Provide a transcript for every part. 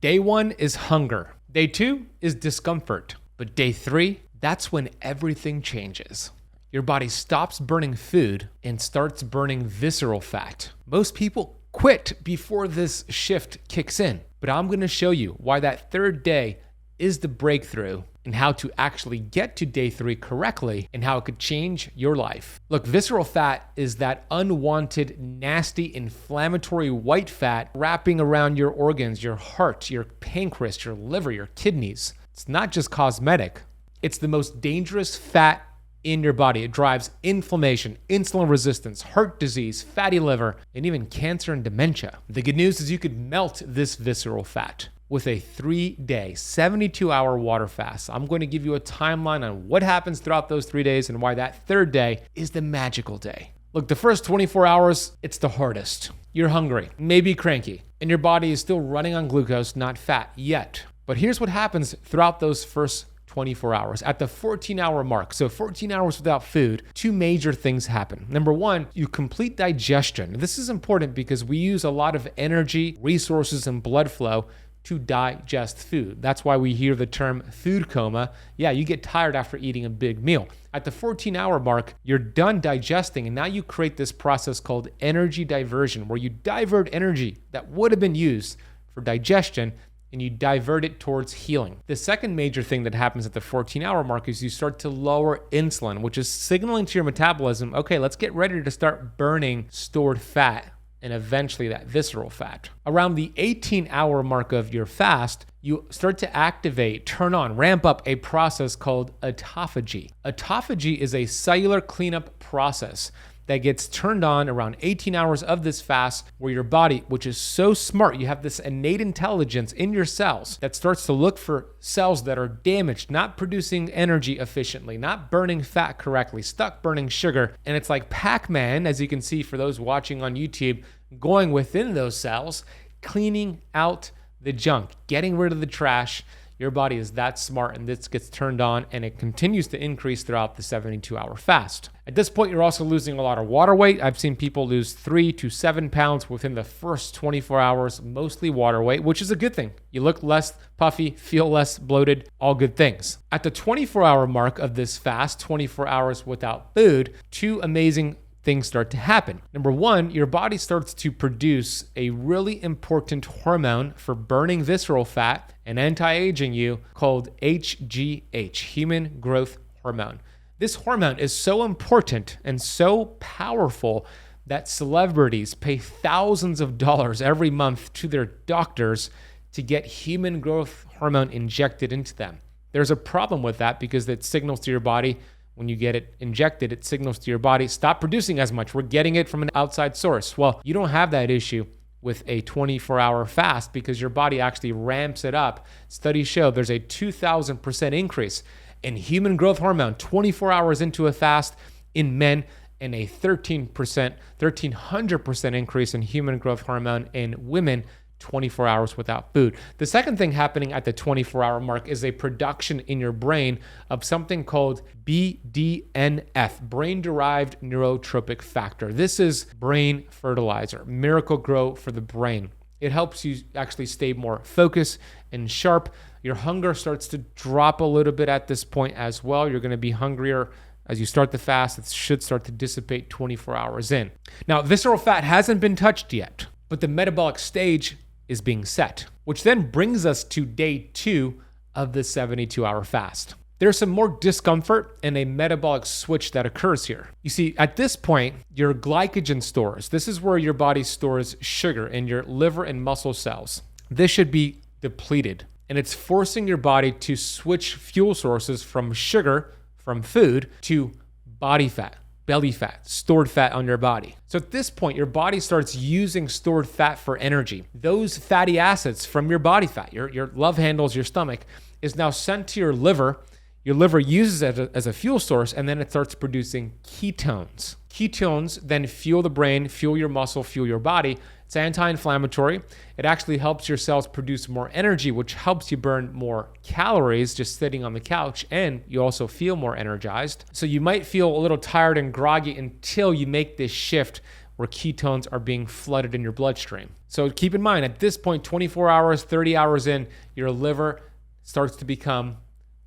Day 1 is hunger. Day 2 is discomfort. But day 3, that's when everything changes. Your body stops burning food and starts burning visceral fat. Most people quit before this shift kicks in, but I'm going to show you why that third day is the breakthrough and how to actually get to day 3 correctly and how it could change your life. Look, visceral fat is that unwanted, nasty, inflammatory white fat wrapping around your organs, your heart, your pancreas, your liver, your kidneys. It's not just cosmetic. It's the most dangerous fat in your body. It drives inflammation, insulin resistance, heart disease, fatty liver, and even cancer and dementia. The good news is you could melt this visceral fat with a 3-day, 72-hour water fast. I'm going to give you a timeline on what happens throughout those 3 days and why that third day is the magical day. Look, the first 24 hours, it's the hardest. You're hungry, maybe cranky, and your body is still running on glucose, not fat yet. But here's what happens throughout those first 24 hours. At the 14-hour mark, so 14 hours without food, 2 major things happen. Number 1, you complete digestion. This is important because we use a lot of energy, resources, and blood flow to digest food. That's why we hear the term food coma. Yeah, you get tired after eating a big meal. At the 14-hour mark, you're done digesting, and now you create this process called energy diversion, where you divert energy that would have been used for digestion and you divert it towards healing. The second major thing that happens at the 14-hour mark is you start to lower insulin, which is signaling to your metabolism, okay, let's get ready to start burning stored fat and eventually that visceral fat. Around the 18-hour mark of your fast, you start to activate, turn on, ramp up a process called autophagy. Autophagy is a cellular cleanup process that gets turned on around 18 hours of this fast, where your body, which is so smart, you have this innate intelligence in your cells that starts to look for cells that are damaged, not producing energy efficiently, not burning fat correctly, stuck burning sugar. And it's like Pac-Man, as you can see for those watching on YouTube, going within those cells, cleaning out the junk, getting rid of the trash. Your body is that smart, and this gets turned on, and it continues to increase throughout the 72-hour fast. At this point, you're also losing a lot of water weight. I've seen people lose 3 to 7 pounds within the first 24 hours, mostly water weight, which is a good thing. You look less puffy, feel less bloated, all good things. At the 24-hour mark of this fast, 24 hours without food, 2 amazing things start to happen. Number 1, your body starts to produce a really important hormone for burning visceral fat and anti-aging you called HGH, human growth hormone. This hormone is so important and so powerful that celebrities pay thousands of dollars every month to their doctors to get human growth hormone injected into them. There's a problem with that because it signals to your body, when you get it injected, it signals to your body, stop producing as much. We're getting it from an outside source. Well, you don't have that issue with a 24-hour fast because your body actually ramps it up. Studies show there's a 2,000% increase in human growth hormone 24 hours into a fast in men, and a 1,300% increase in human growth hormone in women 24 hours without food. The second thing happening at the 24-hour mark is a production in your brain of something called BDNF, brain-derived neurotropic factor. This is brain fertilizer, miracle grow for the brain. It helps you actually stay more focused and sharp. Your hunger starts to drop a little bit at this point as well. You're going to be hungrier as you start the fast. It should start to dissipate 24 hours in. Now, visceral fat hasn't been touched yet, but the metabolic stage is being set, which then brings us to day 2 of the 72-hour fast. There's some more discomfort and a metabolic switch that occurs here. You see, at this point, your glycogen stores, this is where your body stores sugar in your liver and muscle cells. This should be depleted, and it's forcing your body to switch fuel sources from sugar, from food, to body fat, belly fat, stored fat on your body. So at this point, your body starts using stored fat for energy. Those fatty acids from your body fat, your love handles, your stomach, is now sent to your liver. Your liver uses it as a fuel source, and then it starts producing ketones. Ketones then fuel the brain, fuel your muscle, fuel your body. It's anti-inflammatory. It actually helps your cells produce more energy, which helps you burn more calories just sitting on the couch, and you also feel more energized. So you might feel a little tired and groggy until you make this shift where ketones are being flooded in your bloodstream. So keep in mind, at this point, 24 hours, 30 hours in, your liver starts to become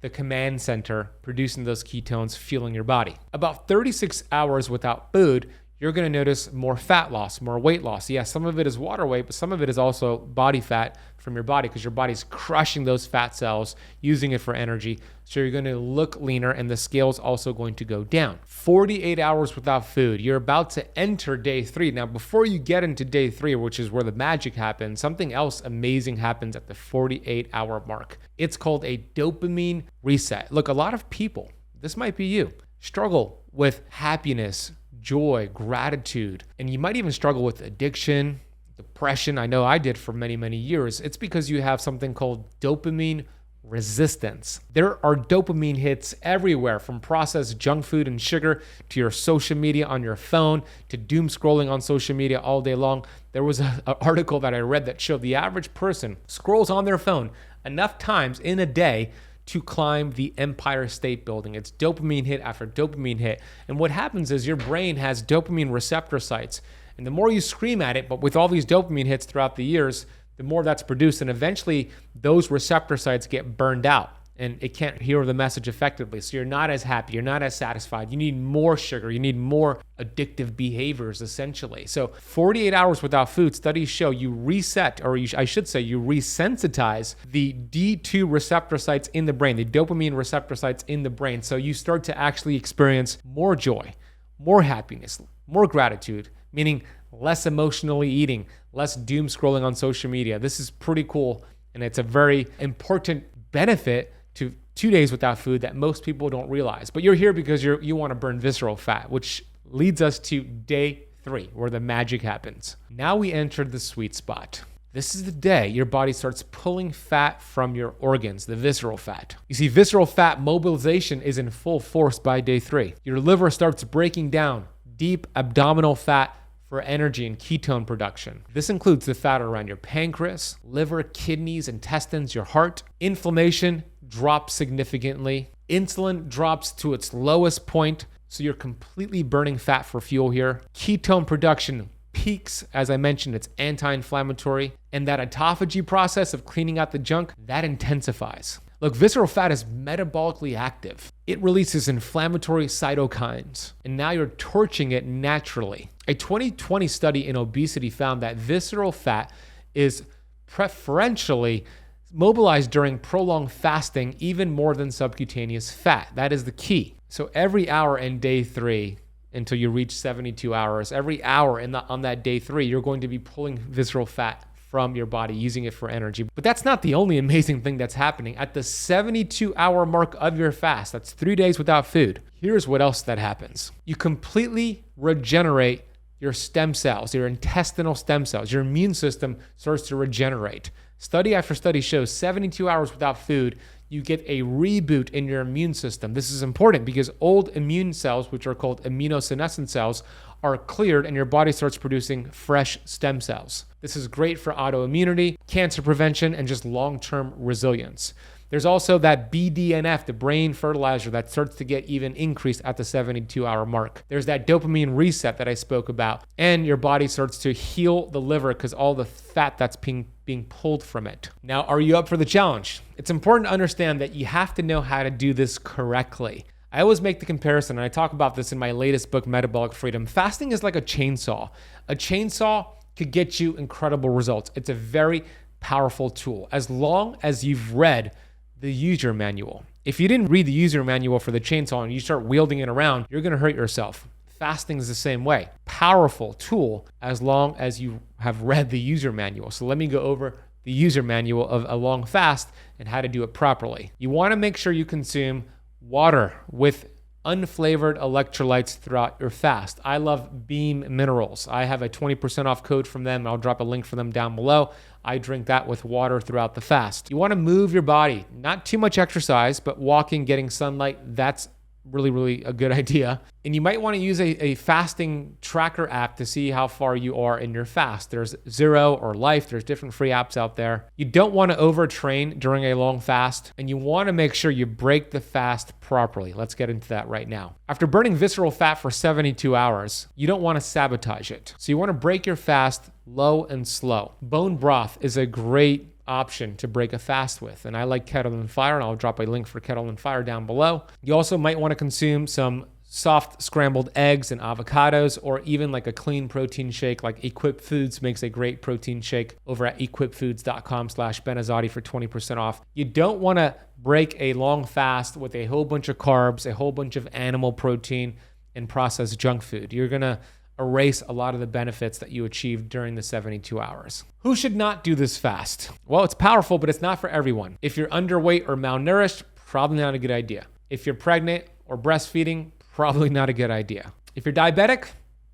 the command center producing those ketones, fueling your body. About 36 hours without food, you're going to notice more fat loss, more weight loss. Yeah, some of it is water weight, but some of it is also body fat from your body because your body's crushing those fat cells, using it for energy. So you're going to look leaner and the scale's also going to go down. 48 hours without food. You're about to enter day 3. Now, before you get into day 3, which is where the magic happens, something else amazing happens at the 48-hour mark. It's called a dopamine reset. Look, a lot of people, this might be you, struggle with happiness, joy, gratitude, and you might even struggle with addiction, depression. I know I did for many, many years. It's because you have something called dopamine resistance. There are dopamine hits everywhere, from processed junk food and sugar to your social media on your phone to doom scrolling on social media all day long. There was an article that I read that showed the average person scrolls on their phone enough times in a day to climb the Empire State Building. It's dopamine hit after dopamine hit. And what happens is your brain has dopamine receptor sites. And the more you scream at it, but with all these dopamine hits throughout the years, the more that's produced. And eventually those receptor sites get burned out and it can't hear the message effectively. So you're not as happy, you're not as satisfied. You need more sugar, you need more addictive behaviors essentially. So 48 hours without food, studies show you reset, or I should say you resensitize the D2 receptor sites in the brain, the dopamine receptor sites in the brain. So you start to actually experience more joy, more happiness, more gratitude, meaning less emotionally eating, less doom scrolling on social media. This is pretty cool. And it's a very important benefit to 2 days without food that most people don't realize. But you're here because you want to burn visceral fat, which leads us to day 3, where the magic happens. Now we entered the sweet spot. This is the day your body starts pulling fat from your organs, the visceral fat. You see, visceral fat mobilization is in full force by day 3. Your liver starts breaking down deep abdominal fat for energy and ketone production. This includes the fat around your pancreas, liver, kidneys, intestines, your heart. Inflammation drops significantly. Insulin drops to its lowest point, so you're completely burning fat for fuel here. Ketone production peaks. As I mentioned, it's anti-inflammatory. And that autophagy process of cleaning out the junk, that intensifies. Look, visceral fat is metabolically active. It releases inflammatory cytokines, and now you're torching it naturally. A 2020 study in obesity found that visceral fat is preferentially mobilized during prolonged fasting, even more than subcutaneous fat. That is the key. So every hour in day 3, until you reach 72 hours, every hour on that day 3, you're going to be pulling visceral fat from your body, using it for energy. But that's not the only amazing thing that's happening. At the 72-hour mark of your fast, that's 3 days without food, here's what else that happens. You completely regenerate your stem cells, your intestinal stem cells. Your immune system starts to regenerate. Study after study shows 72 hours without food, you get a reboot in your immune system. This is important because old immune cells, which are called immunosenescent cells, are cleared and your body starts producing fresh stem cells. This is great for autoimmunity, cancer prevention, and just long-term resilience. There's also that BDNF, the brain fertilizer, that starts to get even increased at the 72-hour mark. There's that dopamine reset that I spoke about, and your body starts to heal the liver because all the fat that's being pulled from it. Now, are you up for the challenge? It's important to understand that you have to know how to do this correctly. I always make the comparison, and I talk about this in my latest book, Metabolic Freedom. Fasting is like a chainsaw. A chainsaw could get you incredible results. It's a very powerful tool, as long as you've read the user manual. If you didn't read the user manual for the chainsaw and you start wielding it around, you're gonna hurt yourself. Fasting is the same way. Powerful tool as long as you have read the user manual. So let me go over the user manual of a long fast and how to do it properly. You wanna make sure you consume water with unflavored electrolytes throughout your fast. I love Beam Minerals. I have a 20% off code from them. I'll drop a link for them down below. I drink that with water throughout the fast. You want to move your body, not too much exercise, but walking, getting sunlight, that's really a good idea. And you might want to use a fasting tracker app to see how far you are in your fast. There's Zero or Life. There's different free apps out there. You don't want to overtrain during a long fast, and you want to make sure you break the fast properly. Let's get into that right now. After burning visceral fat for 72 hours, you don't want to sabotage it. So you want to break your fast low and slow. Bone broth is a great option to break a fast with, and I like Kettle and Fire, and I'll drop a link for Kettle and Fire down below. You also might want to consume some soft scrambled eggs and avocados, or even like a clean protein shake. Like Equip Foods makes a great protein shake over at equipfoods.com/benazadi for 20% off. You don't want to break a long fast with a whole bunch of carbs, a whole bunch of animal protein, and processed junk food. You're going to erase a lot of the benefits that you achieved during the 72 hours. Who should not do this fast? Well, it's powerful, but it's not for everyone. If you're underweight or malnourished, probably not a good idea. If you're pregnant or breastfeeding, probably not a good idea. If you're diabetic,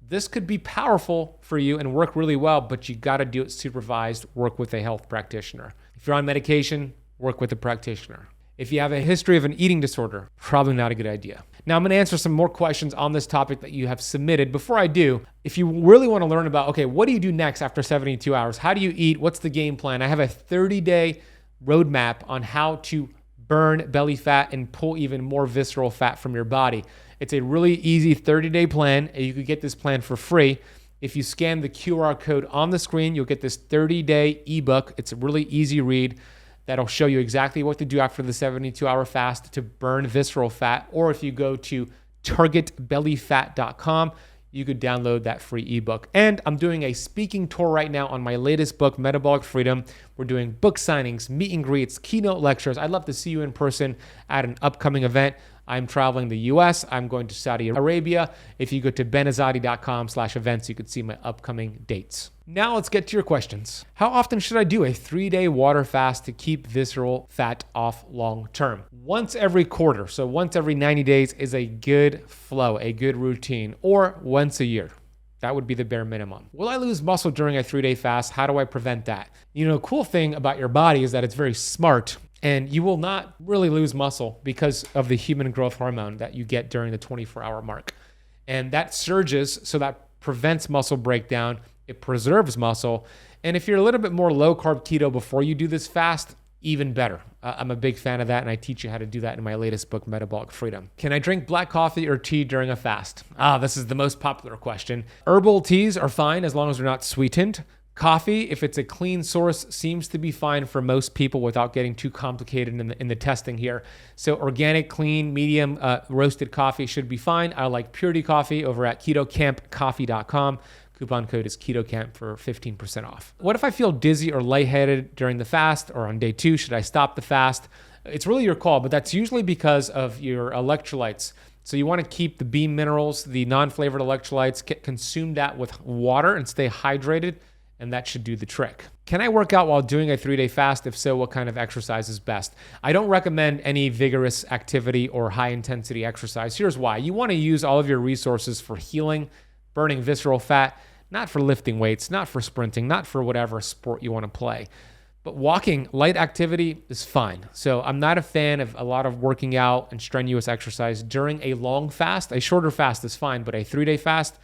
this could be powerful for you and work really well, but you got to do it supervised, work with a health practitioner. If you're on medication, work with a practitioner. If you have a history of an eating disorder, probably not a good idea. Now, I'm going to answer some more questions on this topic that you have submitted. Before I do, if you really want to learn about, okay, what do you do next after 72 hours? How do you eat? What's the game plan? I have a 30-day roadmap on how to burn belly fat and pull even more visceral fat from your body. It's a really easy 30-day plan, and you could get this plan for free. If you scan the QR code on the screen, you'll get this 30-day ebook. It's a really easy read that'll show you exactly what to do after the 72-hour fast to burn visceral fat. Or if you go to targetbellyfat.com, you could download that free ebook. And I'm doing a speaking tour right now on my latest book, Metabolic Freedom. We're doing book signings, meet and greets, keynote lectures. I'd love to see you in person at an upcoming event. I'm traveling the US. I'm going to Saudi Arabia. If you go to benazadi.com/events, you could see my upcoming dates. Now let's get to your questions. How often should I do a 3-day water fast to keep visceral fat off long term? Once every quarter, so once every 90 days is a good flow, a good routine, or once a year. That would be the bare minimum. Will I lose muscle during a 3-day fast? How do I prevent that? You know, cool thing about your body is that it's very smart, and you will not really lose muscle because of the human growth hormone that you get during the 24-hour mark. And that surges, so that prevents muscle breakdown. It preserves muscle. And if you're a little bit more low carb keto before you do this fast, even better. I'm a big fan of that, and I teach you how to do that in my latest book, Metabolic Freedom. Can I drink black coffee or tea during a fast? This is the most popular question. Herbal teas are fine as long as they're not sweetened. Coffee, if it's a clean source, seems to be fine for most people without getting too complicated in the testing here. So organic, clean, medium roasted coffee should be fine. I like Purity Coffee over at ketocampcoffee.com. Coupon code is KETOCAMP for 15% off. What if I feel dizzy or lightheaded during the fast or on day 2? Should I stop the fast? It's really your call, but that's usually because of your electrolytes. So you want to keep the B minerals, the non-flavored electrolytes, consume that with water and stay hydrated, and that should do the trick. Can I work out while doing a 3-day fast? If so, what kind of exercise is best? I don't recommend any vigorous activity or high intensity exercise. Here's why. You want to use all of your resources for healing, burning visceral fat, not for lifting weights, not for sprinting, not for whatever sport you want to play. But walking, light activity is fine. So I'm not a fan of a lot of working out and strenuous exercise during a long fast. A shorter fast is fine, but a 3-day fast,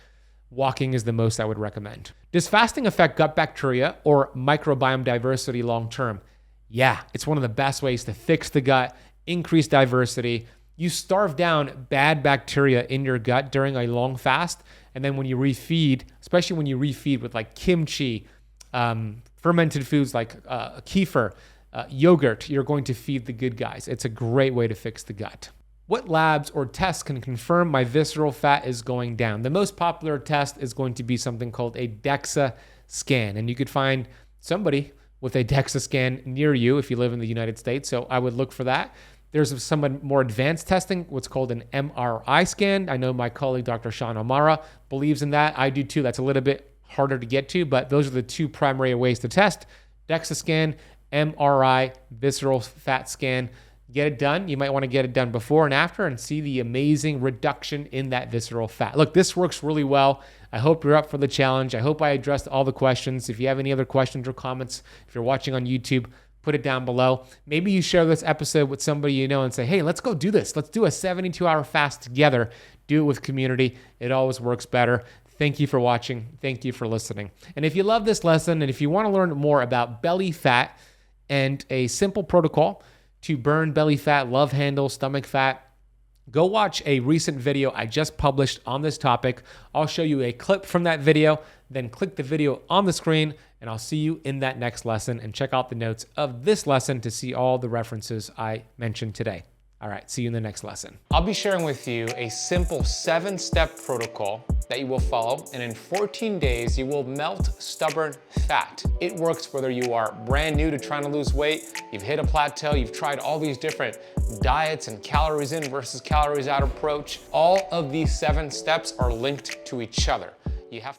walking is the most I would recommend. Does fasting affect gut bacteria or microbiome diversity long term? Yeah, it's one of the best ways to fix the gut, increase diversity. You starve down bad bacteria in your gut during a long fast, and then when you refeed, especially when you refeed with like kimchi, fermented foods like kefir, yogurt, you're going to feed the good guys. It's a great way to fix the gut. What labs or tests can confirm my visceral fat is going down? The most popular test is going to be something called a DEXA scan, and you could find somebody with a DEXA scan near you if you live in the United States, so I would look for that. There's some more advanced testing, what's called an MRI scan. I know my colleague, Dr. Sean O'Mara, believes in that. I do too. That's a little bit harder to get to, but those are the two primary ways to test. DEXA scan, MRI, visceral fat scan. Get it done. You might want to get it done before and after and see the amazing reduction in that visceral fat. Look, this works really well. I hope you're up for the challenge. I hope I addressed all the questions. If you have any other questions or comments, if you're watching on YouTube, put it down below. Maybe you share this episode with somebody you know and say, hey, let's go do this. Let's do a 72-hour fast together. Do it with community. It always works better. Thank you for watching. Thank you for listening. And if you love this lesson, and if you want to learn more about belly fat and a simple protocol to burn belly fat, love handle, stomach fat, go watch a recent video I just published on this topic. I'll show you a clip from that video, then click the video on the screen, and I'll see you in that next lesson. And check out the notes of this lesson to see all the references I mentioned today. All right, see you in the next lesson. I'll be sharing with you a simple 7-step protocol that you will follow, and in 14 days, you will melt stubborn fat. It works whether you are brand new to trying to lose weight, you've hit a plateau, you've tried all these different diets and calories in versus calories out approach. All of these 7 steps are linked to each other. You have to